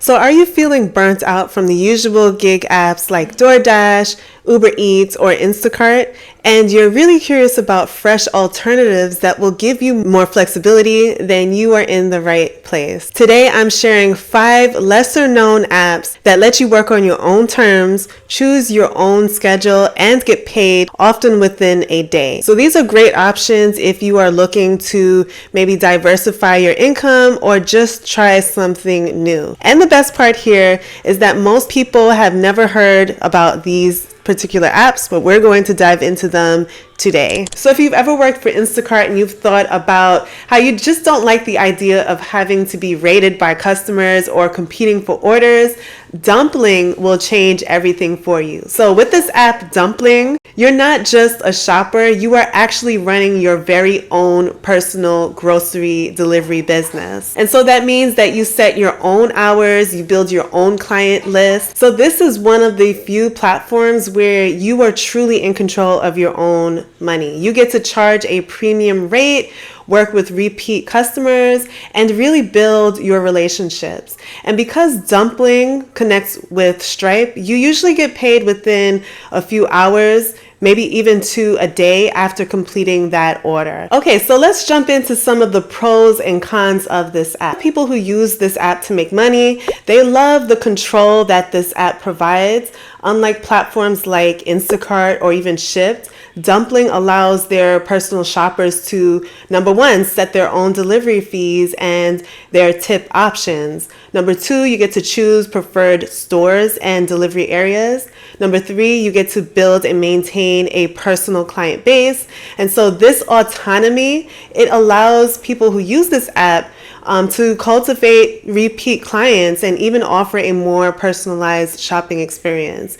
So are you feeling burnt out from the usual gig apps like DoorDash, Uber Eats, or Instacart, and you're really curious about fresh alternatives that will give you more flexibility? Then you are in the right place. Today I'm sharing 5 lesser known apps that let you work on your own terms, choose your own schedule, and get paid often within a day. So these are great options if you are looking to maybe diversify your income or just try something new. And the best part here is that most people have never heard about these particular apps, but we're going to dive into them today. So if you've ever worked for Instacart and you've thought about how you just don't like the idea of having to be rated by customers or competing for orders, Dumpling will change everything for you. So with this app, Dumpling, you're not just a shopper, you are actually running your very own personal grocery delivery business. And so that means that you set your own hours, you build your own client list. So this is one of the few platforms where you are truly in control of your own money. You get to charge a premium rate, work with repeat customers, and really build your relationships. And because Dumpling connects with Stripe, you usually get paid within a few hours, maybe even 2 a day after completing that order. Okay, so let's jump into some of the pros and cons of this app. People who use this app to make money, they love the control that this app provides. Unlike platforms like Instacart or even Shipt, Dumpling allows their personal shoppers to, number 1, set their own delivery fees and their tip options. Number 2, you get to choose preferred stores and delivery areas. Number 3, you get to build and maintain a personal client base. And so this autonomy, it allows people who use this app to cultivate repeat clients and even offer a more personalized shopping experience.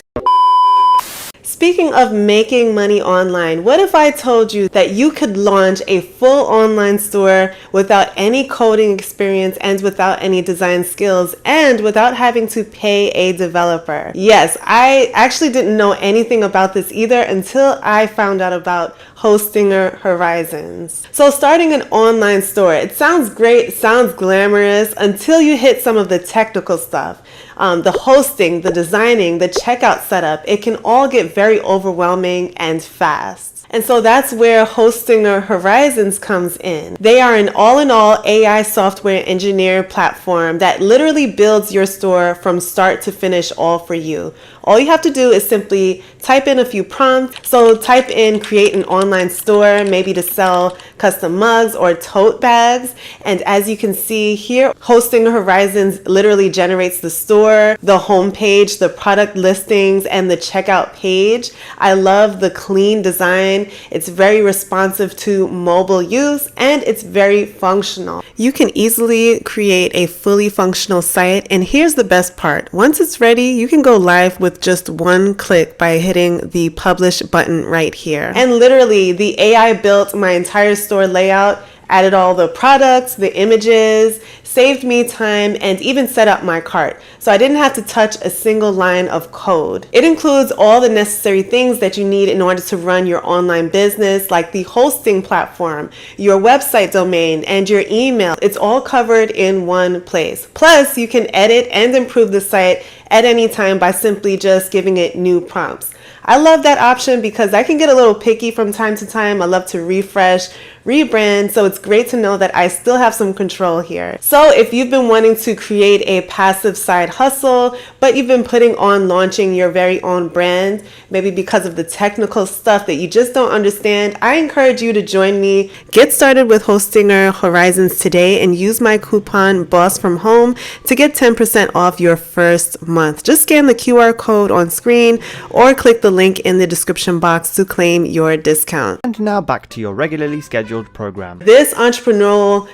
Speaking of making money online, what if I told you that you could launch a full online store without any coding experience and without any design skills and without having to pay a developer? Yes, I actually didn't know anything about this either until I found out about Hostinger Horizons. So starting an online store, it sounds great, it sounds glamorous until you hit some of the technical stuff. The hosting, the designing, the checkout setup, it can all get very overwhelming and fast. And so that's where Hostinger Horizons comes in. They are an all-in-all AI software engineer platform that literally builds your store from start to finish all for you. All you have to do is simply type in a few prompts. So type in create an online store, maybe to sell custom mugs or tote bags. And as you can see here, Hostinger Horizons literally generates the store, the homepage, the product listings, and the checkout page. I love the clean design. It's very responsive to mobile use and it's very functional. You can easily create a fully functional site, and here's the best part. Once it's ready, you can go live with just one click by hitting the publish button right here. And literally, the AI built my entire store layout, added all the products, the images, saved me time, and even set up my cart. So I didn't have to touch a single line of code. It includes all the necessary things that you need in order to run your online business, like the hosting platform, your website domain, and your email. It's all covered in one place. Plus, you can edit and improve the site at any time by simply just giving it new prompts. I love that option because I can get a little picky from time to time. I love to refresh, rebrand, so it's great to know that I still have some control here. So if you've been wanting to create a passive side hustle, but you've been putting on launching your very own brand, maybe because of the technical stuff that you just don't understand, I encourage you to join me. Get started with Hostinger Horizons today and use my coupon Boss From Home to get 10% off your first month. Just scan the QR code on screen or click the link in the description box to claim your discount. And now back to your regularly scheduled program. This entrepreneurial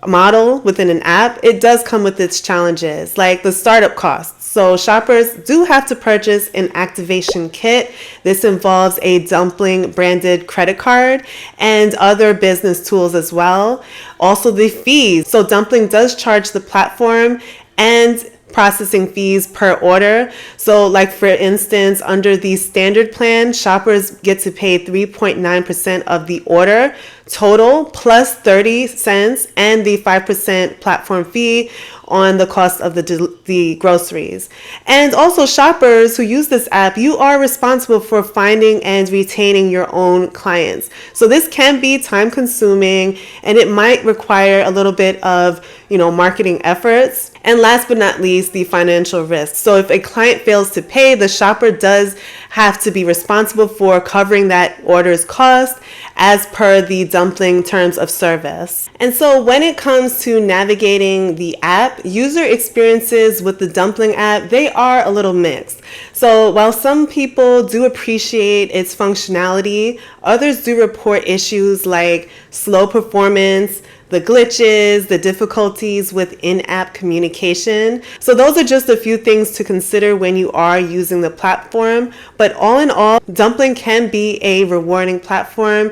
model within an app, it does come with its challenges, like the startup costs. So shoppers do have to purchase an activation kit. This involves a Dumpling branded credit card and other business tools as well. Also the fees. So Dumpling does charge the platform and processing fees per order. So like for instance, under the standard plan, shoppers get to pay 3.9% of the order total plus 30 cents and the 5% platform fee on the cost of the groceries. And also, shoppers who use this app, you are responsible for finding and retaining your own clients. So this can be time consuming, and it might require a little bit of, marketing efforts. And last but not least, the financial risk. So if a client fails to pay, the shopper does have to be responsible for covering that order's cost as per the dumpling terms of service. And so when it comes to navigating the app, user experiences with the dumpling app, they are a little mixed. So while some people do appreciate its functionality, others do report issues like slow performance, the glitches, the difficulties with in-app communication. So those are just a few things to consider when you are using the platform. But all in all, Dumpling can be a rewarding platform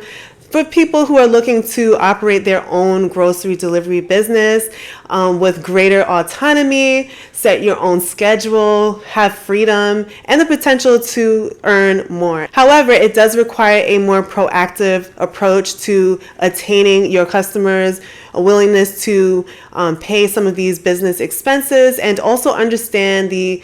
for people who are looking to operate their own grocery delivery business with greater autonomy, set your own schedule, have freedom, and the potential to earn more. However, it does require a more proactive approach to attaining your customers, a willingness to pay some of these business expenses, and also understand the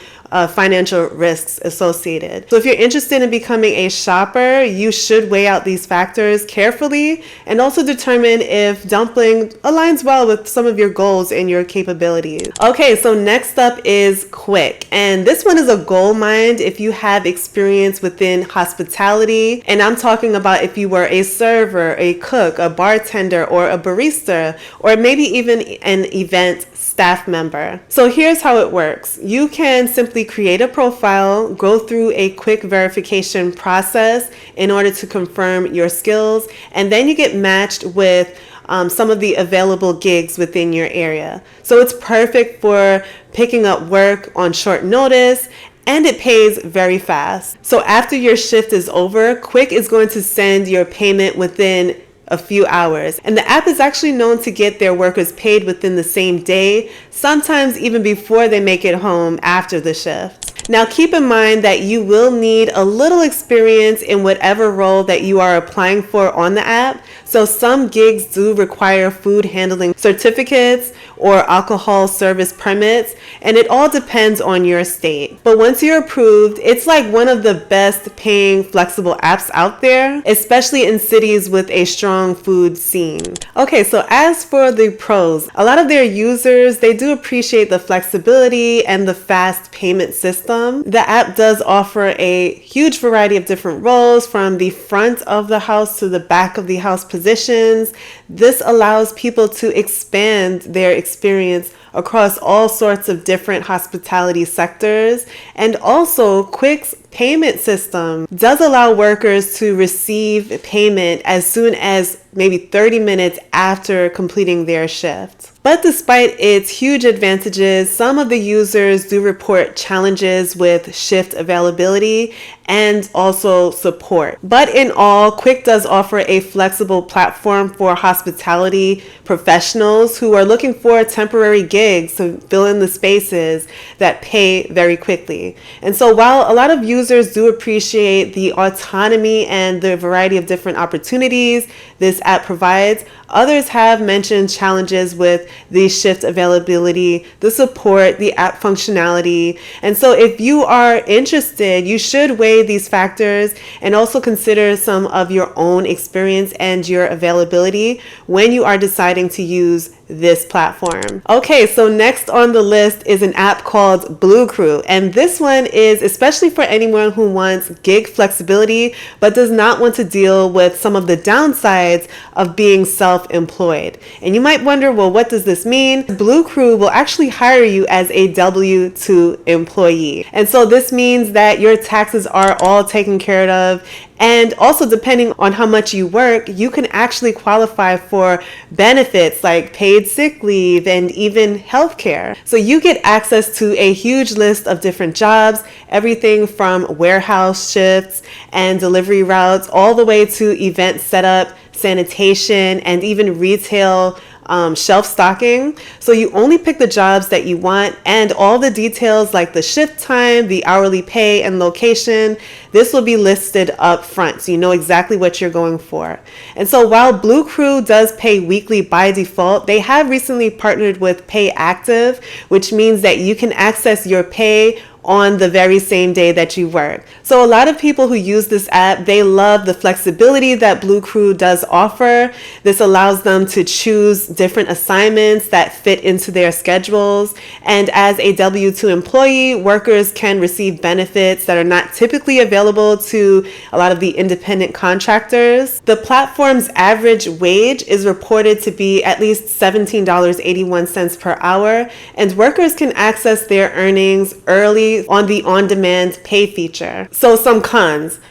financial risks associated. So if you're interested in becoming a shopper, you should weigh out these factors carefully and also determine if Dumpling aligns well with some of your goals and your capabilities. Okay, so next up is Quick. And this one is a gold mine if you have experience within hospitality. And I'm talking about if you were a server, a cook, a bartender, or a barista, or maybe even an event staff member. So here's how it works. You can simply create a profile, go through a quick verification process in order to confirm your skills, and then you get matched with some of the available gigs within your area. So it's perfect for picking up work on short notice, and it pays very fast. So after your shift is over, Quick is going to send your payment within a few hours. And the app is actually known to get their workers paid within the same day, sometimes even before they make it home after the shift. Now keep in mind that you will need a little experience in whatever role that you are applying for on the app. So some gigs do require food handling certificates or alcohol service permits, and it all depends on your state. But once you're approved, it's like one of the best paying flexible apps out there, especially in cities with a strong food scene. Okay, so as for the pros, a lot of their users, they do appreciate the flexibility and the fast payment system. The app does offer a huge variety of different roles, from the front of the house to the back of the house positions. This allows people to expand their experience across all sorts of different hospitality sectors. And also, Quick's payment system does allow workers to receive payment as soon as maybe 30 minutes after completing their shift. But despite its huge advantages, some of the users do report challenges with shift availability and also support. But in all, Quick does offer a flexible platform for hospitality professionals who are looking for temporary gigs to fill in the spaces that pay very quickly. And so while a lot of users do appreciate the autonomy and the variety of different opportunities this app provides, others have mentioned challenges with the shift availability, the support, the app functionality. And so if you are interested, you should weigh these factors and also consider some of your own experience and your availability when you are deciding to use this platform. Okay, so next on the list is an app called Blue Crew, and this one is especially for anyone who wants gig flexibility but does not want to deal with some of the downsides of being self-employed. And you might wonder, well, what does this mean? Blue Crew will actually hire you as a W-2 employee. And so this means that your taxes are all taken care of. And also, depending on how much you work, you can actually qualify for benefits like paid sick leave and even healthcare. So you get access to a huge list of different jobs, everything from warehouse shifts and delivery routes all the way to event setup, sanitation, and even retail shelf stocking. So you only pick the jobs that you want, and all the details like the shift time, the hourly pay, and location, this will be listed up front so you know exactly what you're going for. And so while Blue Crew does pay weekly by default, they have recently partnered with Pay Active, which means that you can access your pay on the very same day that you work. So a lot of people who use this app, they love the flexibility that Blue Crew does offer. This allows them to choose different assignments that fit into their schedules. And as a W-2 employee, workers can receive benefits that are not typically available to a lot of the independent contractors. The platform's average wage is reported to be at least $17.81 per hour, and workers can access their earnings early on the on-demand pay feature. So some cons.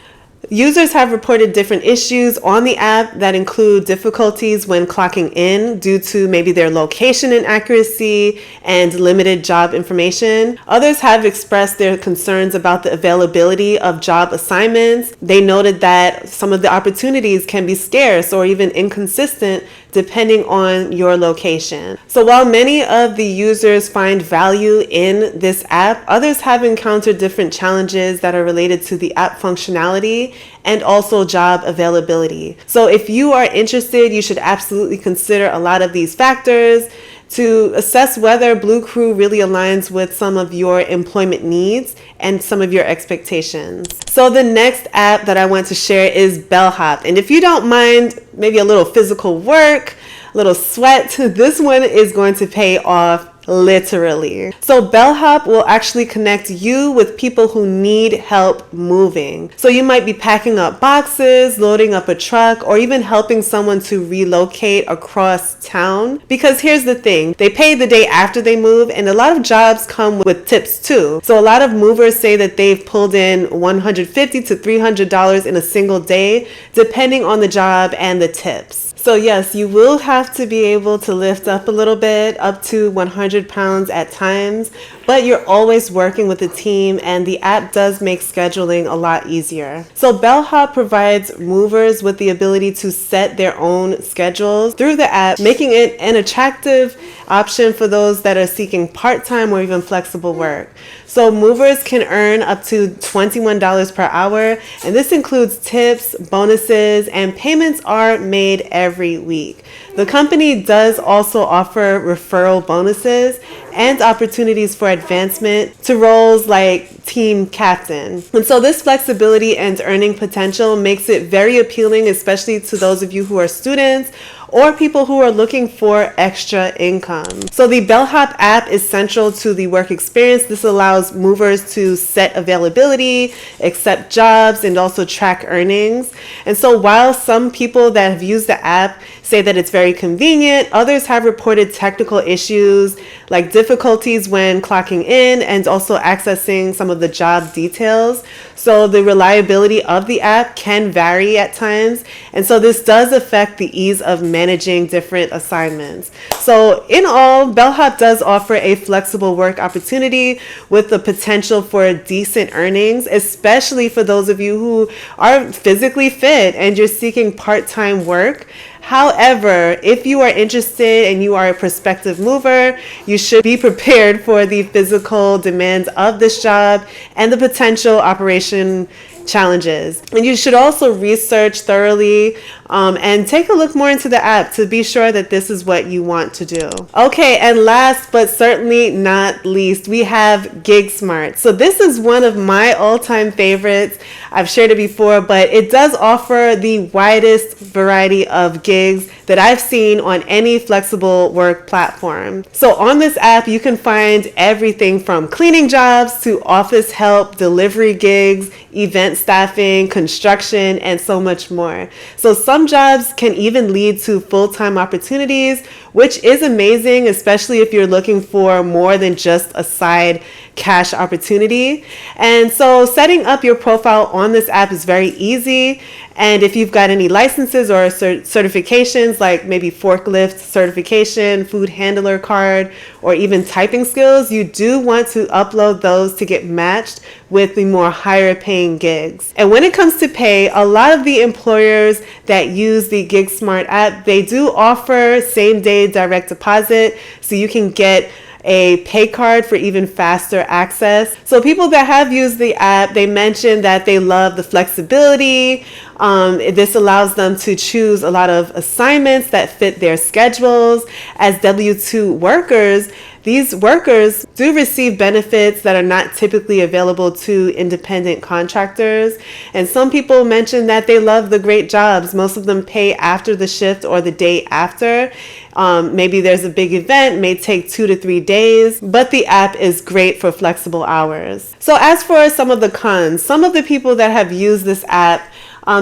Users have reported different issues on the app that include difficulties when clocking in due to maybe their location inaccuracy and limited job information. Others have expressed their concerns about the availability of job assignments. They noted that some of the opportunities can be scarce or even inconsistent depending on your location. So while many of the users find value in this app, others have encountered different challenges that are related to the app functionality and also job availability. So if you are interested, you should absolutely consider a lot of these factors to assess whether Blue Crew really aligns with some of your employment needs and some of your expectations. So the next app that I want to share is Bellhop. And if you don't mind maybe a little physical work, a little sweat, this one is going to pay off literally. So Bellhop will actually connect you with people who need help moving. So you might be packing up boxes, loading up a truck, or even helping someone to relocate across town. Because here's the thing, they pay the day after they move, and a lot of jobs come with tips too. So a lot of movers say that they've pulled in $150 to $300 in a single day, depending on the job and the tips. So yes, you will have to be able to lift up a little bit, up to 100 pounds at times, but you're always working with a team, and the app does make scheduling a lot easier. So Bellhop provides movers with the ability to set their own schedules through the app, making it an attractive option for those that are seeking part-time or even flexible work. So movers can earn up to $21 per hour, and this includes tips, bonuses, and payments are made every week. The company does also offer referral bonuses and opportunities for advancement to roles like team captain. And so this flexibility and earning potential makes it very appealing, especially to those of you who are students or people who are looking for extra income. So the Bellhop app is central to the work experience. This allows movers to set availability, accept jobs, and also track earnings. And so while some people that have used the app say that it's very convenient, others have reported technical issues like difficulties when clocking in and also accessing some of the job details. So the reliability of the app can vary at times, and so this does affect the ease of managing different assignments. So in all, Bellhop does offer a flexible work opportunity with the potential for decent earnings, especially for those of you who are physically fit and you're seeking part-time work. However, if you are interested and you are a prospective mover, you should be prepared for the physical demands of this job and the potential operation challenges. And you should also research thoroughly and take a look more into the app to be sure that this is what you want to do. Okay, and last but certainly not least, we have Gig Smart. So this is one of my all-time favorites. I've shared it before, but it does offer the widest variety of gigs that I've seen on any flexible work platform. So on this app, you can find everything from cleaning jobs to office help, delivery gigs, event staffing, construction, and so much more. So some jobs can even lead to full-time opportunities, which is amazing, especially if you're looking for more than just a side cash opportunity. And so setting up your profile on this app is very easy. And if you've got any licenses or certifications documents like maybe forklift certification, food handler card, or even typing skills, you do want to upload those to get matched with the more higher paying gigs. And when it comes to pay, a lot of the employers that use the GigSmart app, they do offer same day direct deposit, so you can get a pay card for even faster access. So people that have used the app, they mentioned that they love the flexibility. This allows them to choose a lot of assignments that fit their schedules. As W-2 workers, these workers do receive benefits that are not typically available to independent contractors. And some people mention that they love the great jobs. Most of them pay after the shift or the day after. Maybe there's a big event, may take 2 to 3 days, but the app is great for flexible hours. So as for some of the cons, some of the people that have used this app,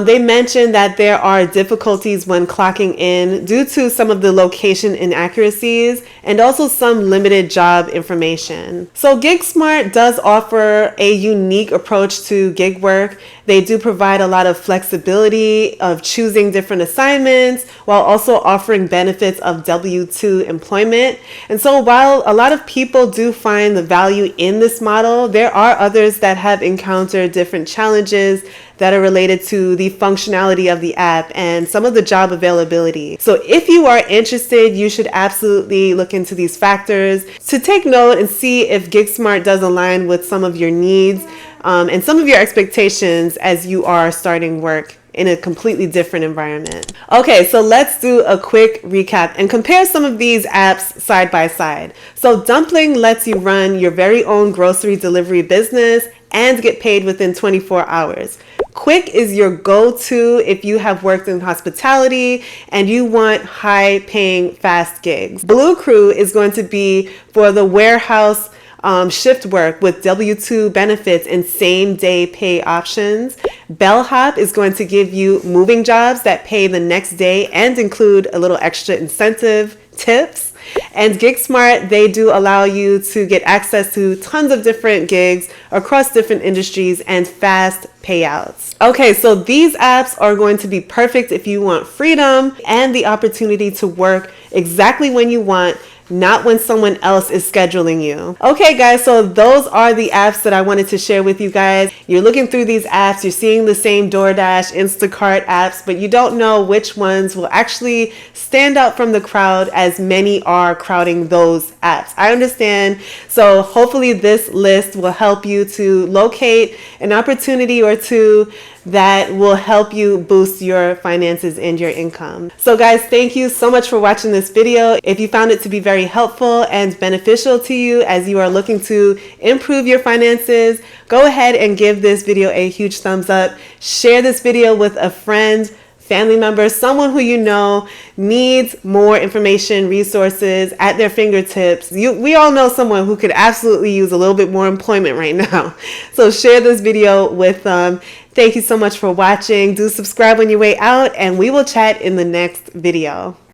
they mentioned that there are difficulties when clocking in due to some of the location inaccuracies and also some limited job information. So GigSmart does offer a unique approach to gig work. They do provide a lot of flexibility of choosing different assignments while also offering benefits of W-2 employment. And so while a lot of people do find the value in this model, there are others that have encountered different challenges that are related to the functionality of the app and some of the job availability. So if you are interested, you should absolutely look into these factors to take note and see if GigSmart does align with some of your needs and some of your expectations as you are starting work in a completely different environment. Okay, so let's do a quick recap and compare some of these apps side by side. So Dumpling lets you run your very own grocery delivery business and get paid within 24 hours. Quick is your go-to if you have worked in hospitality and you want high-paying, fast gigs. Blue Crew is going to be for the warehouse shift work with W-2 benefits and same-day pay options. Bellhop is going to give you moving jobs that pay the next day and include a little extra incentive tips. And GigSmart, they do allow you to get access to tons of different gigs across different industries and fast payouts. Okay, so these apps are going to be perfect if you want freedom and the opportunity to work exactly when you want, not when someone else is scheduling you. Okay guys, so those are the apps that I wanted to share with you guys. You're looking through these apps, you're seeing the same DoorDash, Instacart apps, but you don't know which ones will actually stand out from the crowd as many are crowding those apps. I understand. So hopefully this list will help you to locate an opportunity or two that will help you boost your finances and your income. So guys, thank you so much for watching this video. If you found it to be very helpful and beneficial to you as you are looking to improve your finances, go ahead and give this video a huge thumbs up. Share this video with a friend, family member, someone who you know needs more information, resources at their fingertips. We all know someone who could absolutely use a little bit more employment right now. So share this video with them. Thank you so much for watching. Do subscribe on your way out, and we will chat in the next video.